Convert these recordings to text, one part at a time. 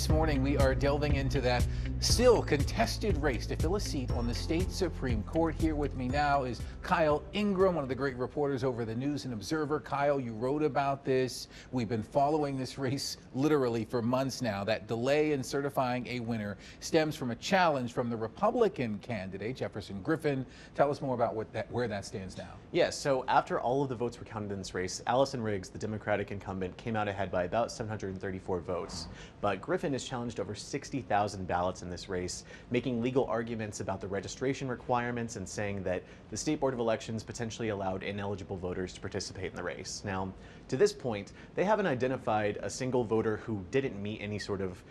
This morning, we are delving into that still contested race to fill a seat on the state Supreme Court. Here with me now is Kyle Ingram, one of the great reporters over the News and Observer. Kyle, you wrote about this. We've been following this race literally for months now. That delay in certifying a winner stems from a challenge from the Republican candidate, Jefferson Griffin. Tell us more about where that stands now. Yes, so after all of the votes were counted in this race, Allison, the Democratic incumbent, came out ahead by about 734 votes. But Griffin has challenged over 60,000 ballots in this race, making legal arguments about the registration requirements and saying that the State Board of Elections potentially allowed ineligible voters to participate in the race. Now, to this point, they haven't identified a single voter who didn't meet any sort of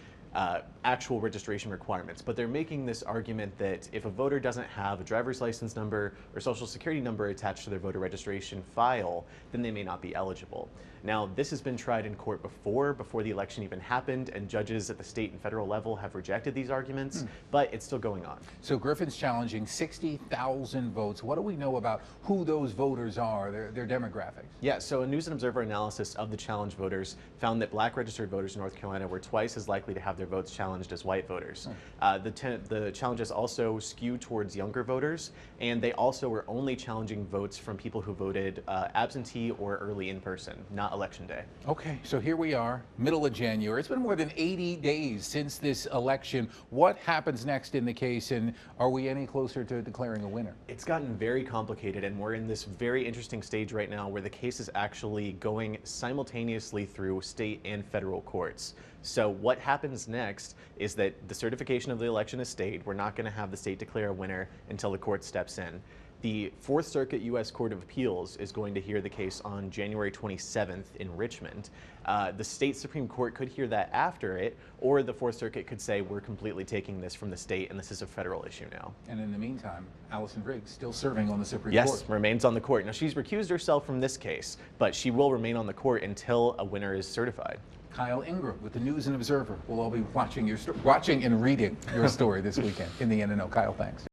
actual registration requirements, but they're making this argument that if a voter doesn't have a driver's license number or social security number attached to their voter registration file, then they may not be eligible. Now, this has been tried in court before the election even happened, and judges at the state and federal level have rejected these arguments, but it's still going on. So Griffin's challenging 60,000 votes. What do we know about who those voters are, their demographics? Yeah, so a News and Observer analysis of the challenge voters found that black registered voters in North Carolina were twice as likely to have their votes challenged as white voters. The challenges also skew towards younger voters, and they also were only challenging votes from people who voted absentee or early in person, not election day. Okay, so here we are, middle of January. It's been more than 80 days since this election. What happens next in the case, and are we any closer to declaring a winner? It's gotten very complicated, and we're in this very interesting stage right now where the case is actually going simultaneously through state and federal courts. So what happens next is that the certification of the election is stayed. We're not going to have the state declare a winner until the court steps in. The Fourth Circuit U.S. Court of Appeals is going to hear the case on January 27th in Richmond. The state Supreme Court could hear that after it, or the Fourth Circuit could say we're completely taking this from the state and this is a federal issue now. And in the meantime, Allison still serving on the Supreme Court. Yes, remains on the court. Now, she's recused herself from this case, but she will remain on the court until a winner is certified. Kyle Ingram with the News and Observer. We'll all be watching and reading your story this weekend in the NNO. Kyle, thanks.